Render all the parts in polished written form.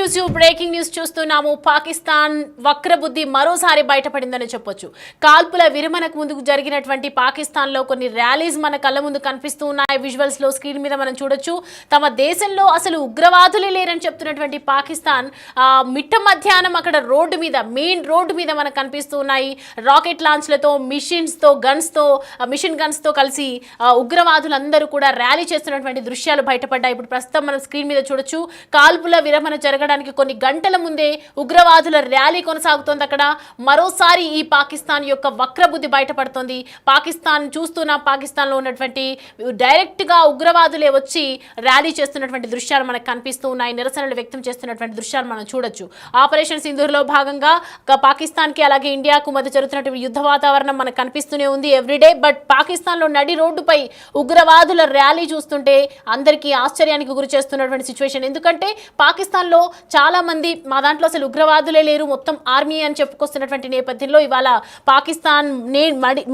Exclusive breaking news చూస్తున్నాము. పాకిస్తాన్ వక్రబుద్ధి మరోసారి బయటపడిందని చెప్పొచ్చు. కాల్పుల విరమణకు ముందు జరిగినటువంటి పాకిస్తాన్ లో కొన్ని ర్యాలీస్ మన కళ్ళ ముందు కనిపిస్తూ ఉన్నాయి. విజువల్స్ లో స్క్రీన్ మీద మనం చూడొచ్చు. తమ దేశంలో అసలు ఉగ్రవాదులే లేరని చెప్తున్నటువంటి పాకిస్తాన్ మిట్ట మధ్యాహ్నం అక్కడ రోడ్డు మీద, మెయిన్ రోడ్డు మీద మనకు కనిపిస్తూ ఉన్నాయి. రాకెట్ లాంచ్లతో, మిషన్ గన్స్ తో కలిసి ఉగ్రవాదులందరూ కూడా ర్యాలీ చేస్తున్నటువంటి దృశ్యాలు బయటపడ్డాయి. ఇప్పుడు ప్రస్తుతం మనం స్క్రీన్ మీద చూడొచ్చు. కాల్పుల విరమణ జరగడానికి కొన్ని గంటల ముందే ఉగ్రవాదుల ర్యాలీ కొనసాగుతోంది. అక్కడ మరోసారి ఈ పాకిస్తాన్ యొక్క వక్రబుద్ధి బయటపడుతోంది. పాకిస్తాన్లో ఉన్నటువంటి డైరెక్ట్ గా ఉగ్రవాదులే వచ్చి ర్యాలీ చేస్తున్నటువంటి దృశ్యాలు మనకు కనిపిస్తూ ఉన్నాయి. నిరసనలు వ్యక్తం చేస్తున్నటువంటి దృశ్యాలు మనం చూడొచ్చు. ఆపరేషన్ సింధూర్లో భాగంగా పాకిస్తాన్ కి అలాగే ఇండియాకు మధ్య జరుగుతున్నటువంటి యుద్ధ వాతావరణం మనకు కనిపిస్తూనే ఉంది ఎవ్రీడే. బట్ పాకిస్తాన్ లో నడి రోడ్డుపై ఉగ్రవాదుల ర్యాలీ చూస్తుంటే అందరికీ ఆశ్చర్యానికి గురి చేస్తున్నటువంటి సిచ్యువేషన్. ఎందుకంటే పాకిస్తాన్లో చాలా మంది మా దాంట్లో అసలు ఉగ్రవాదులే లేరు, మొత్తం ఆర్మీ అని చెప్పుకొస్తున్నటువంటి నేపథ్యంలో ఇవాళ పాకిస్తాన్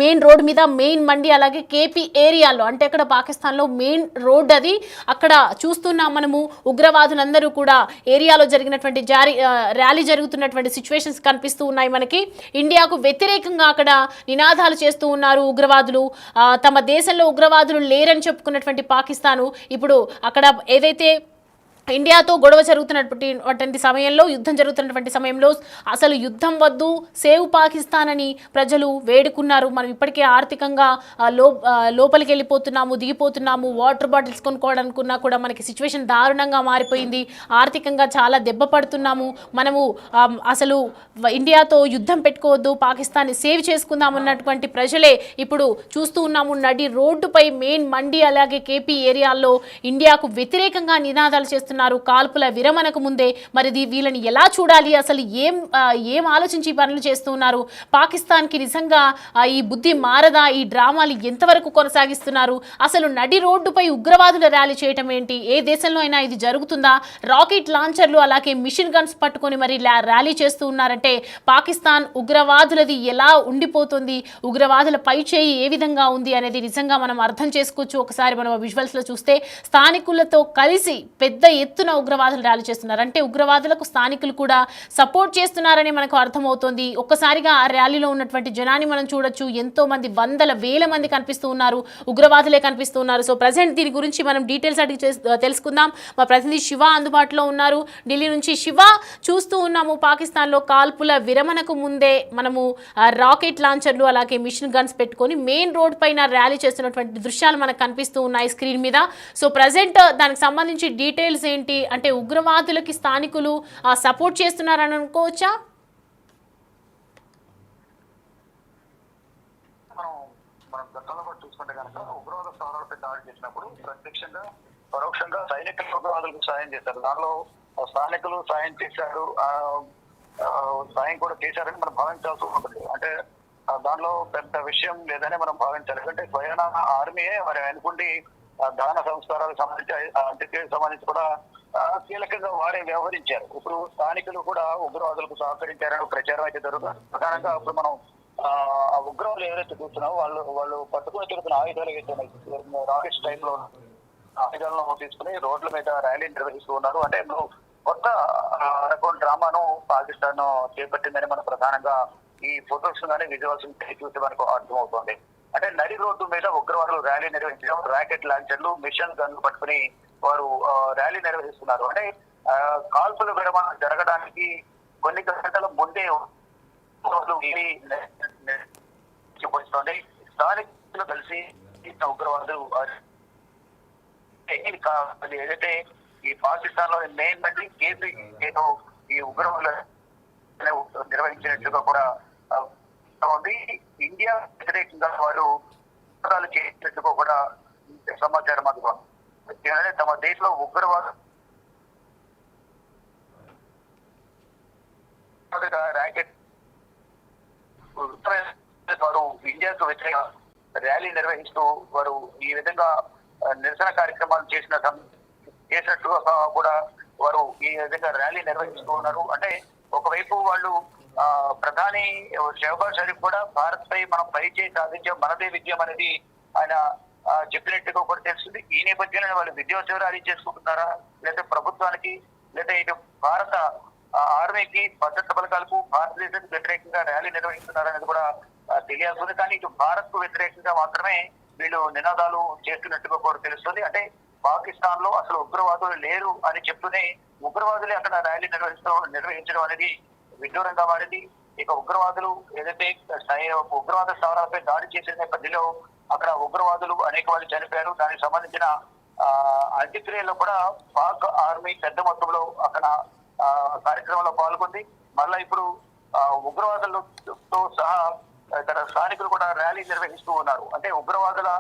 మెయిన్ రోడ్ మీద, మెయిన్ మండి అలాగే కేపీ ఏరియాలో, అంటే అక్కడ పాకిస్తాన్లో మెయిన్ రోడ్ అది, అక్కడ చూస్తున్నాం మనము ఉగ్రవాదులందరూ కూడా ఏరియాలో జరిగినటువంటి ర్యాలీ జరుగుతున్నటువంటి సిచ్యువేషన్స్ కనిపిస్తూ ఉన్నాయి మనకి. ఇండియాకు వ్యతిరేకంగా అక్కడ నినాదాలు చేస్తూ ఉన్నారు ఉగ్రవాదులు. తమ దేశంలో ఉగ్రవాదులు లేరని చెప్పుకున్నటువంటి పాకిస్తాను ఇప్పుడు అక్కడ ఏదైతే ఇండియాతో గొడవ జరుగుతున్నటువంటి సమయంలో, యుద్ధం జరుగుతున్నటువంటి సమయంలో అసలు యుద్ధం వద్దు, సేవ్ పాకిస్తాన్ అని ప్రజలు వేడుకున్నారు. మనం ఇప్పటికే ఆర్థికంగా లోపలికి వెళ్ళిపోతున్నాము, దిగిపోతున్నాము. వాటర్ బాటిల్స్ కొనుక్కోవడానికున్నా కూడా మనకి సిచ్యువేషన్ దారుణంగా మారిపోయింది. ఆర్థికంగా చాలా దెబ్బ పడుతున్నాము. మనము అసలు ఇండియాతో యుద్ధం పెట్టుకోవద్దు, పాకిస్తాన్ని సేవ్ చేసుకుందాం అన్నటువంటి ప్రజలే ఇప్పుడు చూస్తూ ఉన్నాము. నడి రోడ్డుపై మెయిన్ మండి అలాగే కేపీ ఏరియాల్లో ఇండియాకు వ్యతిరేకంగా నినాదాలు చేస్తున్నారు. కాల్పుల విరమణకు ముందే. మరి వీళ్ళని ఎలా చూడాలి, అసలు ఏం ఆలోచించి పనులు చేస్తున్నారు? పాకిస్తాన్కి నిజంగా ఈ బుద్ధి మారదా? ఈ డ్రామాలు ఎంతవరకు కొనసాగిస్తున్నారు? అసలు నడి రోడ్డుపై ఉగ్రవాదుల ర్యాలీ చేయటం ఏంటి? ఏ దేశంలో అయినా ఇది జరుగుతుందా? రాకెట్ లాంచర్లు అలాగే మిషన్ గన్స్ పట్టుకొని మరి ర్యాలీ చేస్తూ ఉన్నారంటే పాకిస్తాన్ ఉగ్రవాదులది ఎలా ఉండిపోతుంది, ఉగ్రవాదుల పై చేయి ఏ విధంగా ఉంది అనేది నిజంగా మనం అర్థం చేసుకోవచ్చు. ఒకసారి మనం విజువల్స్లో చూస్తే స్థానికులతో కలిసి పెద్ద ఎత్తున ఉగ్రవాదులు ర్యాలీ చేస్తున్నారు. అంటే ఉగ్రవాదులకు స్థానికులు కూడా సపోర్ట్ చేస్తున్నారని మనకు అర్థమవుతోంది. ఒక్కసారిగా ఆ ర్యాలీలో ఉన్నటువంటి జనాన్ని మనం చూడొచ్చు. ఎంతో మంది, వేల మంది కనిపిస్తూ ఉన్నారు, ఉగ్రవాదులే కనిపిస్తూ ఉన్నారు. సో ప్రజెంట్ దీని గురించి మనం డీటెయిల్స్ అడిగి తెలుసుకుందాం. మా ప్రతినిధి శివ అందుబాటులో ఉన్నారు ఢిల్లీ నుంచి. శివ, చూస్తూ ఉన్నాము పాకిస్తాన్లో కాల్పుల విరమణకు ముందే మనము రాకెట్ లాంచర్లు అలాగే మిషన్ గన్స్ పెట్టుకొని మెయిన్ రోడ్ పైన ర్యాలీ చేస్తున్నటువంటి దృశ్యాలు మనకు కనిపిస్తూ ఉన్నాయి స్క్రీన్ మీద. సో ప్రజెంట్ దానికి సంబంధించి డీటెయిల్స్ ఏంటి? అంటే ఉగ్రవాదులకి స్థానికులు సపోర్ట్ చేస్తున్నారని అనుకోవచ్చా? మనం గతంలో చూసుకుంటే కనుక ఉగ్రవాద స్థావరాలపై దాడి చేసినప్పుడు ప్రత్యక్షంగా, పరోక్షంగా సైనికులు ఉగ్రవాదులకు సాయం చేశారు. దానిలో స్థానికులు సాయం చేశారు, సాయం కూడా చేశారని మనం భావించాల్సి ఉంటుంది. అంటే దానిలో పెద్ద విషయం లేదని మనం భావించాలి. అంటే స్వయాన ఆర్మీయే మరి అనుకుంటే దహన సంస్కారాలకు సంబంధించి, అంత్యక్రియలకు సంబంధించి కూడా కీలకంగా వారే వ్యవహరించారు. ఇప్పుడు స్థానికులు కూడా ఉగ్రవాదులకు సహకరించారని ప్రచారం అయితే జరుగుతుంది. ప్రధానంగా ఇప్పుడు మనం ఆ ఉగ్రవాదులు ఎవరైతే చూస్తున్నామో వాళ్ళు పట్టుకుని తిరుగుతున్న ఆయుధాలు ఏవైతే రాకెట్ టైప్ లో ఆయుధాలను తీసుకుని రోడ్ల మీద ర్యాలీ నిర్వహిస్తూ ఉన్నారు. అంటే కొత్త రకం డ్రామాను పాకిస్తాన్ చేపట్టిందని మనం ప్రధానంగా ఈ ఫొటోస్ కానీ విజువల్స్ చూసి మనకు అర్థమవుతోంది. అంటే నడి రోడ్డు మీద ఉగ్రవాదులు ర్యాలీ నిర్వహించడం, రాకెట్ లాంచర్లు, మిషన్ గన్లు పట్టుకుని వారు ర్యాలీ నిర్వహిస్తున్నారు. అంటే కాల్పుల విరమణ జరగడానికి కొన్ని గంటల ముందే స్థానికులు కలిసి ఉగ్రవాదులు ఏదైతే ఈ పాకిస్తాన్ లో మెయిన్ మంది కేపీ ఈ ఉగ్రవాదులు నిర్వహించినట్టుగా కూడా ఉంది. ఇండియా వ్యతిరేకంగా వారు చేసినట్టుగా కూడా సమాచారం అందుకోండి. తమ దేశంలో ఉగ్రవాద ర్యాకెట్ వారు ఇండియాకు వ్యతిరేక ర్యాలీ నిర్వహిస్తూ వారు ఈ విధంగా నిరసన కార్యక్రమాలు చేసినట్టుగా కూడా వారు ఈ విధంగా ర్యాలీ నిర్వహిస్తూ ఉన్నారు. అంటే ఒకవైపు వాళ్ళు ప్రధాని షహబాజ్ షరీఫ్ కూడా భారత్ పై మనం పై చేయి సాధించాం, మనదే విజయం అనేది ఆయన చెప్పినట్టుగా కూడా తెలుస్తుంది. ఈ నేపథ్యంలో వాళ్ళు విద్యోత్సవాలు చేసుకుంటున్నారా, లేదా ప్రభుత్వానికి లేదా ఇటు భారత ఆర్మీకి భద్రతా బలగాలకు భారతదేశానికి వ్యతిరేకంగా ర్యాలీ నిర్వహిస్తున్నారనేది కూడా తెలియాల్సి ఉంది. కానీ ఇటు భారత్ కు వ్యతిరేకంగా మాత్రమే వీళ్ళు నినాదాలు చేస్తున్నట్టుగా కూడా తెలుస్తుంది. అంటే పాకిస్తాన్ లో అసలు ఉగ్రవాదులు లేరు అని చెప్తూనే ఉగ్రవాదులే అక్కడ ర్యాలీ నిర్వహించడం అనేది విడ్డూరంగా మారింది. ఇక ఉగ్రవాదులు ఏదైతే ఉగ్రవాద స్థావరాలపై దాడి చేసిన నేపథ్యంలో అక్కడ ఉగ్రవాదులు అనేక మంది చనిపోయారు. దానికి సంబంధించిన అంత్యక్రియల్లో కూడా పాక్ ఆర్మీ పెద్ద మొత్తంలో అక్కడ కార్యక్రమంలో పాల్గొంది. మళ్ళా ఇప్పుడు ఉగ్రవాదులతో సహా ఇక్కడ స్థానికులు కూడా ర్యాలీ నిర్వహిస్తూ ఉన్నారు. అంటే ఉగ్రవాదుల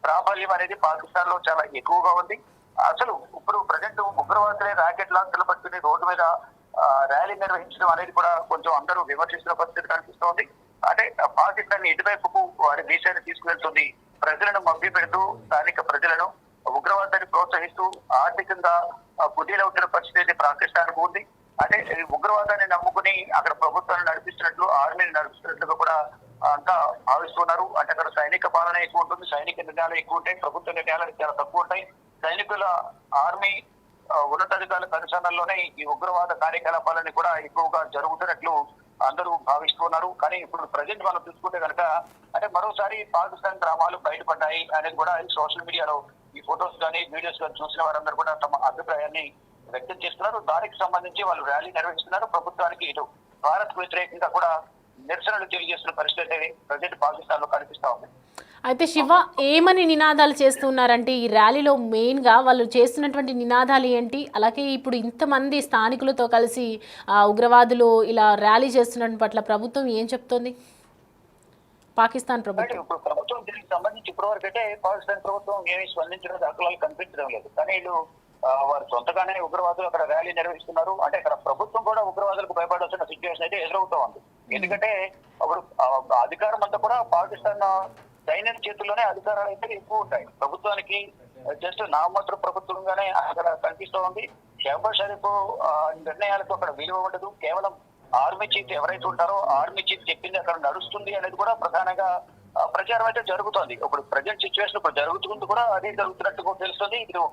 ప్రాబల్యం అనేది పాకిస్తాన్ లో చాలా ఎక్కువగా ఉంది. అసలు ఇప్పుడు ప్రజెంట్ ఉగ్రవాదులే రాకెట్ లాంఛర్లు పట్టుకుని రోడ్డు మీద ర్యాలీ నిర్వహించడం అనేది కూడా కొంచెం అందరూ విమర్శిస్తున్న పరిస్థితి కనిపిస్తోంది. అంటే పాకిస్తాన్ ఇటువైపుకు వారి దేశాన్ని తీసుకువెళ్తుంది. ప్రజలను మభ్య పెడుతూ స్థానిక ప్రజలను ఉగ్రవాదాన్ని ప్రోత్సహిస్తూ ఆర్థికంగా కుదేలవుతున్న పరిస్థితి అయితే పాకిస్తాన్ కు ఉంది. అంటే ఉగ్రవాదాన్ని నమ్ముకుని అక్కడ ప్రభుత్వాన్ని నడిపిస్తున్నట్లు ఆర్మీని నడిపిస్తున్నట్లుగా కూడా అంతా భావిస్తున్నారు. అంటే అక్కడ సైనిక పాలన ఎక్కువ ఉంటుంది, సైనిక నిర్ణయాలు ఎక్కువ ఉంటాయి, ప్రభుత్వ నిర్ణయాలు చాలా తక్కువ ఉంటాయి. సైనికుల ఆర్మీ ఉన్నతాధికారుల కనుసరణలోనే ఈ ఉగ్రవాద కార్యకలాపాలని కూడా ఎక్కువగా జరుగుతున్నట్లు అందరూ భావిస్తున్నారు. కానీ ఇప్పుడు ప్రజెంట్ మనం చూసుకుంటే కనుక అంటే మరోసారి పాకిస్తాన్ డ్రామాలు బయటపడ్డాయి అనేది కూడా సోషల్ మీడియాలో ఈ ఫొటోస్ కానీ వీడియోస్ కానీ చూసిన వారందరూ కూడా తమ అభిప్రాయాన్ని వ్యక్తం చేస్తున్నారు. దానికి సంబంధించి వాళ్ళు ర్యాలీ నిర్వహిస్తున్నారు. ప్రభుత్వానికి ఇటు భారత్ కు వ్యతిరేకంగా కూడా నిరసనలు తెలియజేస్తున్న పరిస్థితి ప్రజెంట్ పాకిస్తాన్ లో కనిపిస్తా ఉంది. అయితే శివ ఏమని నినాదాలు చేస్తున్నారంటే ఈ ర్యాలీలో మెయిన్గా వాళ్ళు చేస్తున్నటువంటి నినాదాలు ఏంటి, అలాగే ఇప్పుడు ఇంతమంది స్థానికులతో కలిసి ఉగ్రవాదులు ఇలా ర్యాలీ చేస్తున్న పట్ల ప్రభుత్వం ఏం చెప్తోంది? పాకిస్తాన్ ప్రభుత్వం ఇప్పుడు ప్రభుత్వం దీనికి సంబంధించి ఇప్పటివరకు అయితే పాకిస్తాన్ ప్రభుత్వం ఏమీ స్పందించడం దాఖలాలు కనిపించడం లేదు. కానీ వీళ్ళు వారు సొంతగానే ఉగ్రవాదులు అక్కడ ర్యాలీ నిర్వహిస్తున్నారు. అంటే అక్కడ ప్రభుత్వం కూడా ఉగ్రవాదులకు భయపడాల్సిన సిచ్యువేషన్ అయితే ఎదురవుతా ఉంది. ఎందుకంటే అప్పుడు అధికారం అంతా కూడా పాకిస్తాన్ సైన్యం చేతుల్లోనే అధికారాలు అయితే ఎక్కువ ఉంటాయి. ప్రభుత్వానికి జస్ట్ నామమాత్ర ప్రభుత్వంగానే అక్కడ కనిపిస్తూ ఉంది. షహబాజ్ షరీఫ్ నిర్ణయాలకు అక్కడ విలువ ఉండదు. కేవలం ఆర్మీ చీఫ్ ఎవరైతే ఉంటారో ఆర్మీ చీఫ్ చెప్పింది అక్కడ నడుస్తుంది అనేది కూడా ప్రధానంగా ప్రచారం అయితే జరుగుతోంది. ఇప్పుడు ప్రజెంట్ సిచ్యువేషన్ ఇప్పుడు జరుగుతుంది కూడా అదే జరుగుతున్నట్టు కూడా తెలుస్తుంది. ఇప్పుడు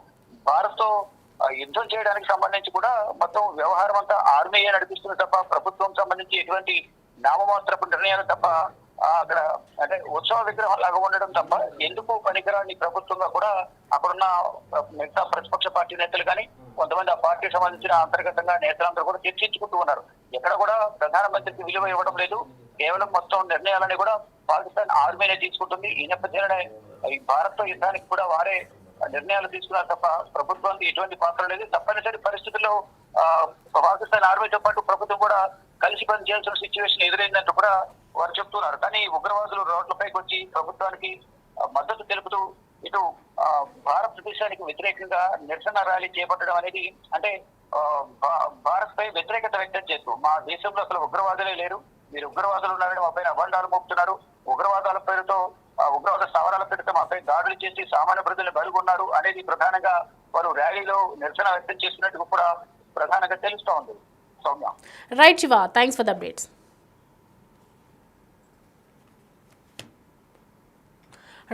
భారత్ తో యుద్ధం చేయడానికి సంబంధించి కూడా మొత్తం వ్యవహారం అంతా ఆర్మీయే నడిపిస్తుంది తప్ప ప్రభుత్వం సంబంధించి ఎటువంటి నామమాత్రపు నిర్ణయాలు తప్ప అక్కడ అంటే ఉత్సవ విగ్రహం లాగా ఉండడం తప్ప ఎందుకు పనికిరాని ప్రభుత్వంగా కూడా అక్కడున్న మిగతా ప్రతిపక్ష పార్టీ నేతలు కానీ కొంతమంది ఆ పార్టీకి సంబంధించిన అంతర్గతంగా నేతలందరూ కూడా చర్చించుకుంటూ ఉన్నారు. ఎక్కడ కూడా ప్రధానమంత్రికి విలువ ఇవ్వడం లేదు. కేవలం మొత్తం నిర్ణయాలని కూడా పాకిస్తాన్ ఆర్మీనే తీసుకుంటుంది. ఈ నేపథ్యంలోనే ఈ భారత్ తో యుద్ధానికి కూడా వారే నిర్ణయాలు తీసుకున్నారు తప్ప ప్రభుత్వానికి ఎటువంటి పాత్ర లేదు. తప్పనిసరి పరిస్థితుల్లో పాకిస్తాన్ ఆర్మీతో పాటు ప్రభుత్వం కూడా కలిసి పనిచేయాల్సిన సిచ్యువేషన్ ఎదురైందంటూ కూడా వారు చెప్తున్నారు. కానీ ఉగ్రవాదులు రోడ్లపైకి వచ్చి ప్రభుత్వానికి మద్దతు తెలుపుతూ ఇటు భారతదేశానికి వ్యతిరేకంగా నిరసన ర్యాలీ చేపట్టడం అనేది అంటే భారత్ పై వ్యతిరేకత వ్యక్తం చేస్తూ మా దేశంలో అసలు ఉగ్రవాదులే లేరు, మీరు ఉగ్రవాదులు ఉన్నారని మా పైన అబండాలు మోపుతున్నారు, ఉగ్రవాదాల పేరుతో ఉగ్రవాద స్థావరాల పేరుతో మాపై దాడులు చేసి సామాన్య ప్రజలు బలుగొన్నారు అనేది ప్రధానంగా వారు ర్యాలీలో నిరసన వ్యక్తం చేస్తున్నట్టు కూడా ప్రధానంగా తెలుస్తూ ఉంది. Soumya. Right Shiva, thanks for the updates.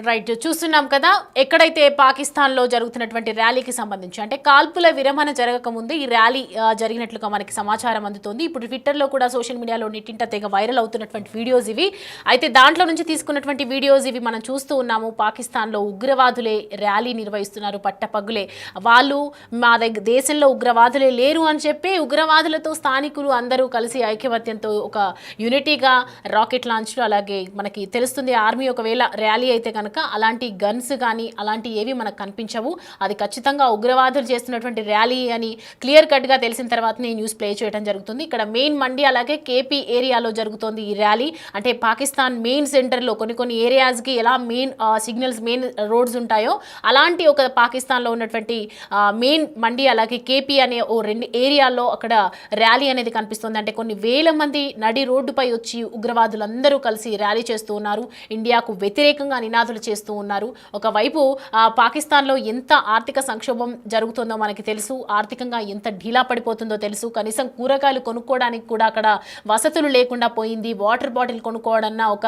Right, చూస్తున్నాం కదా ఎక్కడైతే పాకిస్తాన్లో జరుగుతున్నటువంటి ర్యాలీకి సంబంధించి అంటే కాల్పుల విరమణ జరగకముందే ఈ ర్యాలీ జరిగినట్లుగా మనకి సమాచారం అందుతోంది. ఇప్పుడు ట్విట్టర్లో కూడా సోషల్ మీడియాలో నెట్టింట తెగ వైరల్ అవుతున్నటువంటి వీడియోస్ ఇవి. అయితే దాంట్లో నుంచి తీసుకున్నటువంటి వీడియోస్ ఇవి మనం చూస్తూ ఉన్నాము. పాకిస్తాన్లో ఉగ్రవాదులే ర్యాలీ నిర్వహిస్తున్నారు పట్టపగ్గులే. వాళ్ళు మా దేశంలో ఉగ్రవాదులే లేరు అని చెప్పి ఉగ్రవాదులతో స్థానికులు అందరూ కలిసి ఐక్యమత్యంతో ఒక యూనిటీగా రాకెట్ లాంచ్లు, అలాగే మనకి తెలుస్తుంది ఆర్మీ ఒకవేళ ర్యాలీ అయితే కనుక అలాంటి గన్స్ కానీ అలాంటి ఏవి మనకు కనిపించవు. అది ఖచ్చితంగా ఉగ్రవాదులు చేస్తున్నటువంటి ర్యాలీ అని క్లియర్ కట్గా తెలిసిన తర్వాతనే న్యూస్ ప్లే చేయడం జరుగుతుంది. ఇక్కడ మెయిన్ మండి అలాగే కేపీ ఏరియాలో జరుగుతోంది ఈ ర్యాలీ. అంటే పాకిస్తాన్ మెయిన్ సెంటర్లో కొన్ని ఏరియాస్కి ఎలా మెయిన్ సిగ్నల్స్ మెయిన్ రోడ్స్ ఉంటాయో అలాంటి ఒక పాకిస్తాన్లో ఉన్నటువంటి మెయిన్ మండి అలాగే కేపీ అనే ఓ రెండు ఏరియాల్లో అక్కడ ర్యాలీ అనేది కనిపిస్తుంది. అంటే కొన్ని వేల మంది నడి రోడ్డుపై వచ్చి ఉగ్రవాదులందరూ కలిసి ర్యాలీ చేస్తూ ఉన్నారు. ఇండియాకు వ్యతిరేకంగా నినాదాలు ఉగ్రవాదులు చేస్తూ ఉన్నారు. ఒకవైపు పాకిస్తాన్లో ఎంత ఆర్థిక సంక్షోభం జరుగుతుందో మనకి తెలుసు, ఆర్థికంగా ఎంత ఢీలా పడిపోతుందో తెలుసు. కనీసం కూరగాయలు కొనుక్కోవడానికి కూడా అక్కడ వసతులు లేకుండా పోయింది. వాటర్ బాటిల్ కొనుక్కోవడన్నా ఒక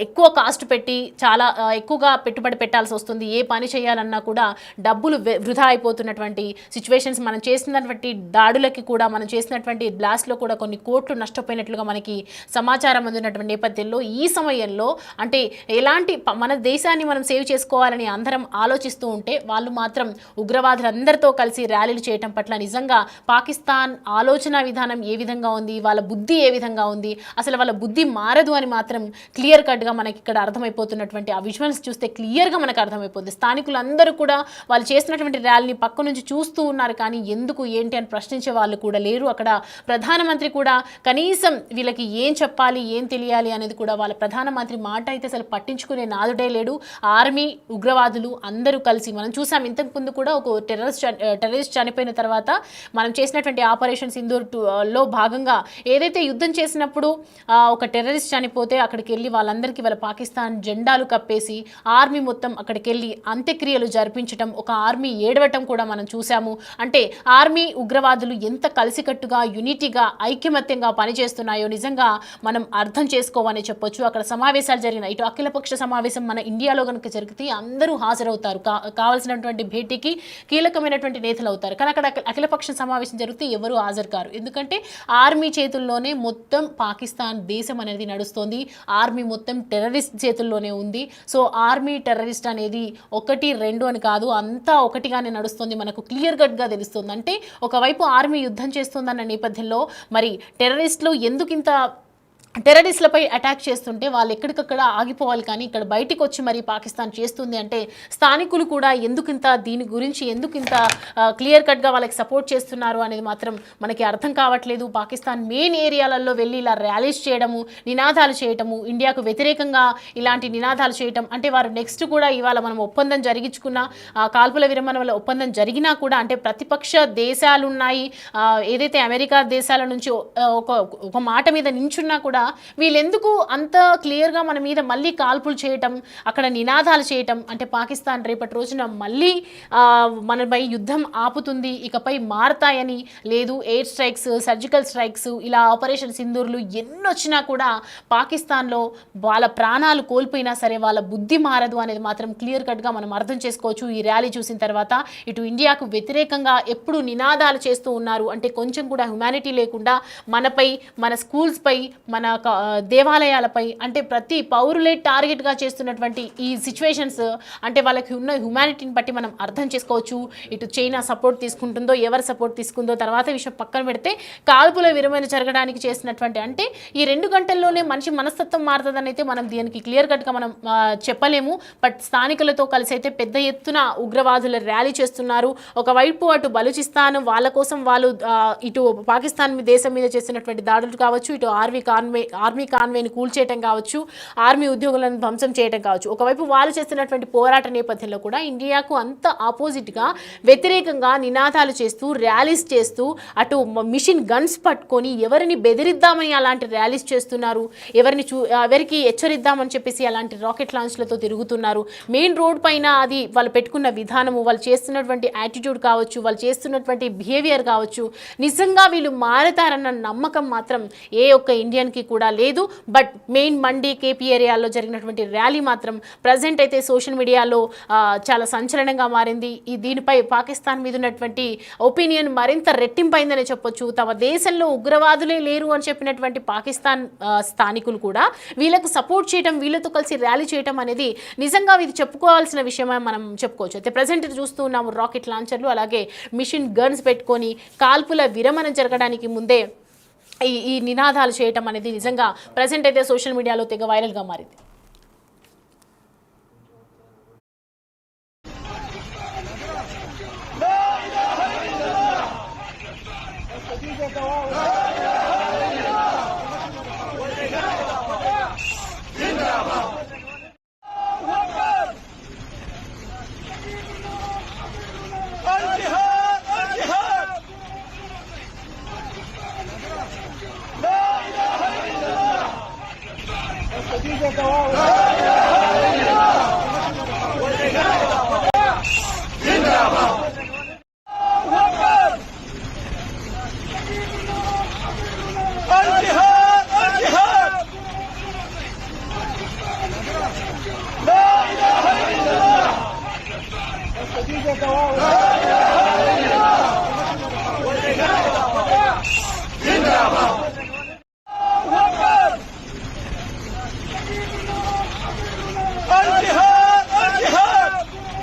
ఎక్కువ కాస్ట్ పెట్టి చాలా ఎక్కువగా పెట్టుబడి పెట్టాల్సి వస్తుంది. ఏ పని చేయాలన్నా కూడా డబ్బులు వృధా అయిపోతున్నటువంటి సిచ్యువేషన్స్, మనం చేసినటువంటి దాడులకి కూడా, మనం చేసినటువంటి బ్లాస్ట్లో కూడా కొన్ని కోట్లు నష్టపోయినట్లుగా మనకి సమాచారం అందినటువంటి నేపథ్యంలో ఈ సమయంలో అంటే ఎలాంటి మన దేశాన్ని మనం సేవ్ చేసుకోవాలని అందరం ఆలోచిస్తూ ఉంటే వాళ్ళు మాత్రం ఉగ్రవాదులందరితో కలిసి ర్యాలీలు చేయటం పట్ల నిజంగా పాకిస్తాన్ ఆలోచన విధానం ఏ విధంగా ఉంది, వాళ్ళ బుద్ధి ఏ విధంగా ఉంది, అసలు వాళ్ళ బుద్ధి మారదు అని మాత్రం క్లియర్ కట్గా మనకి ఇక్కడ అర్థమైపోతున్నటువంటి ఆ విజువల్స్ చూస్తే క్లియర్గా మనకు అర్థమైపోతుంది. స్థానికులందరూ కూడా వాళ్ళు చేసినటువంటి ర్యాలీని పక్క నుంచి చూస్తూ ఉన్నారు, కానీ ఎందుకు ఏంటి అని ప్రశ్నించే వాళ్ళు కూడా లేరు. అక్కడ ప్రధానమంత్రి కూడా కనీసం వీళ్ళకి ఏం చెప్పాలి, ఏం తెలియాలి అనేది కూడా వాళ్ళ ప్రధానమంత్రి మాట అయితే అసలు పట్టించుకునే నాదుడే లేడు. ఆర్మీ, ఉగ్రవాదులు అందరూ కలిసి మనం చూసాం. ఇంతకు ముందు కూడా ఒక టెర్రరిస్ట్ చనిపోయిన తర్వాత మనం చేసినటువంటి ఆపరేషన్ సింధూర్ లో భాగంగా ఏదైతే యుద్ధం చేసినప్పుడు ఒక టెర్రరిస్ట్ చనిపోతే అక్కడికి వెళ్ళి వాళ్ళందరికీ వాళ్ళ పాకిస్తాన్ జెండాలు కప్పేసి ఆర్మీ మొత్తం అక్కడికి వెళ్ళి అంత్యక్రియలు జరిపించడం, ఒక ఆర్మీ ఏడవటం కూడా మనం చూసాము. అంటే ఆర్మీ, ఉగ్రవాదులు ఎంత కలిసికట్టుగా, యూనిటీగా, ఐక్యమత్యంగా పనిచేస్తున్నాయో నిజంగా మనం అర్థం చేసుకోవాలని చెప్పొచ్చు. అక్కడ సమావేశాలు జరిగిన ఇటు అఖిలపక్ష సమావేశం మన ఇండియాలో కనుక జరిగితే అందరూ హాజరవుతారు, కావాల్సినటువంటి భేటీకి కీలకమైనటువంటి నేతలు అవుతారు. కానీ అక్కడ అఖిలపక్ష సమావేశం జరిగితే ఎవరు హాజరు కారు. ఎందుకంటే ఆర్మీ చేతుల్లోనే మొత్తం పాకిస్తాన్ దేశం అనేది నడుస్తోంది. ఆర్మీ మొత్తం టెర్రరిస్ట్ చేతుల్లోనే ఉంది. సో ఆర్మీ, టెర్రరిస్ట్ అనేది 1, 2 అని కాదు, అంతా ఒకటిగానే నడుస్తుంది. మనకు క్లియర్ కట్గా తెలుస్తుంది. అంటే ఒకవైపు ఆర్మీ యుద్ధం చేస్తుందన్న నేపథ్యంలో మరి టెర్రరిస్టులు ఎందుకింత టెర్రరిస్టులపై అటాక్ చేస్తుంటే వాళ్ళు ఎక్కడికక్కడ ఆగిపోవాలి, కానీ ఇక్కడ బయటికి వచ్చి మరి పాకిస్తాన్ చేస్తుంది అంటే స్థానికులు కూడా ఎందుకింత దీని గురించి ఎందుకింత క్లియర్ కట్గా వాళ్ళకి సపోర్ట్ చేస్తున్నారు అనేది మాత్రం మనకి అర్థం కావట్లేదు. పాకిస్తాన్ మెయిన్ ఏరియాలలో వెళ్ళి ఇలా ర్యాలీస్ చేయడము, నినాదాలు చేయటము, ఇండియాకు వ్యతిరేకంగా ఇలాంటి నినాదాలు చేయటం అంటే వారు నెక్స్ట్ కూడా ఇవాళ మనం ఒప్పందం జరిగించుకున్న కాల్పుల విరమణ వల్ల ఒప్పందం జరిగినా కూడా అంటే ప్రతిపక్ష దేశాలు ఉన్నాయి, ఏదైతే అమెరికా దేశాల నుంచి ఒక మాట మీద నించున్నా కూడా వీళ్ళెందుకు అంత క్లియర్గా మన మీద మళ్ళీ కాల్పులు చేయటం, అక్కడ నినాదాలు చేయటం అంటే పాకిస్తాన్ రేపటి రోజున మళ్ళీ మనపై యుద్ధం ఆపుతుంది, ఇకపై మారతాయని లేదు. ఎయిర్ స్ట్రైక్స్, సర్జికల్ స్ట్రైక్స్, ఇలా ఆపరేషన్ సింధూర్లు ఎన్నొచ్చినా కూడా పాకిస్తాన్లో వాళ్ళ ప్రాణాలు కోల్పోయినా సరే వాళ్ళ బుద్ధి మారదు అనేది మాత్రం క్లియర్ కట్గా మనం అర్థం చేసుకోవచ్చు. ఈ ర్యాలీ చూసిన తర్వాత ఇటు ఇండియాకు వ్యతిరేకంగా ఎప్పుడు నినాదాలు చేస్తూ ఉన్నారు అంటే కొంచెం కూడా హ్యుమానిటీ లేకుండా మనపై, మన స్కూల్స్పై, మన దేవాలయాలపై అంటే ప్రతి పౌరులే టార్గెట్గా చేస్తున్నటువంటి ఈ సిచ్యువేషన్స్ అంటే వాళ్ళకి ఉన్న హ్యుమానిటీని బట్టి మనం అర్థం చేసుకోవచ్చు. ఇటు చైనా సపోర్ట్ తీసుకుంటుందో, ఎవరు సపోర్ట్ తీసుకుందో తర్వాత విషయం పక్కన పెడితే కాల్పుల విరమణ జరగడానికి చేసినటువంటి అంటే ఈ 2 గంటల్లోనే మనిషి మనస్తత్వం మారుతుందని అయితే మనం దీనికి క్లియర్ కట్గా మనం చెప్పలేము. బట్ స్థానికులతో కలిసి అయితే పెద్ద ఎత్తున ఉగ్రవాదుల ర్యాలీ చేస్తున్నారు. ఒకవైపు అటు బలూచిస్తాన్ వాళ్ళ కోసం వాళ్ళు ఇటు పాకిస్తాన్ దేశం మీద చేసినటువంటి దాడులు కావచ్చు, ఇటు ఆర్మీ కాన్వేని కూల్చేయటం కావచ్చు, ఆర్మీ ఉద్యోగులను ధ్వంసం చేయడం కావచ్చు, ఒకవైపు వాళ్ళు చేస్తున్నటువంటి పోరాట నేపథ్యంలో కూడా ఇండియాకు అంత ఆపోజిట్గా వ్యతిరేకంగా నినాదాలు చేస్తూ ర్యాలీస్ చేస్తూ అటు మిషన్ గన్స్ పట్టుకొని ఎవరిని బెదిరిద్దామని అలాంటి ర్యాలీస్ చేస్తున్నారు, ఎవరికి హెచ్చరిద్దామని చెప్పేసి అలాంటి రాకెట్ లాంచ్లతో తిరుగుతున్నారు. మెయిన్ రోడ్ పైన అది వాళ్ళు పెట్టుకున్న విధానము, వాళ్ళు చేస్తున్నటువంటి యాటిట్యూడ్ కావచ్చు, వాళ్ళు చేస్తున్నటువంటి బిహేవియర్ కావచ్చు, నిజంగా వీళ్ళు మారతారన్న నమ్మకం మాత్రం ఏ ఒక్క ఇండియన్కి కూడా లేదు. బట్ మెయిన్ మండి, కేపీ ఏరియాలో జరిగినటువంటి ర్యాలీ మాత్రం ప్రజెంట్ అయితే సోషల్ మీడియాలో చాలా సంచలనంగా మారింది. దీనిపై పాకిస్తాన్ మీద ఉన్నటువంటి ఒపీనియన్ మరింత రెట్టింపైందని చెప్పొచ్చు. తమ దేశంలో ఉగ్రవాదులే లేరు అని చెప్పినటువంటి పాకిస్తాన్ స్థానికులు కూడా వీళ్ళకు సపోర్ట్ చేయడం, వీళ్ళతో కలిసి ర్యాలీ చేయడం అనేది నిజంగా ఇది చెప్పుకోవాల్సిన విషయమే మనం చెప్పుకోవచ్చు. అయితే ప్రజెంట్ చూస్తూ ఉన్నాము రాకెట్ లాంచర్లు అలాగే మిషన్ గన్స్ పెట్టుకొని కాల్పుల విరమణ జరగడానికి ముందే ఈ నినాదాలు చేయటం అనేది నిజంగా ప్రజెంట్ అయితే సోషల్ మీడియాలో తెగ వైరల్గా మారింది. لا إله إلا الله చేస్తాము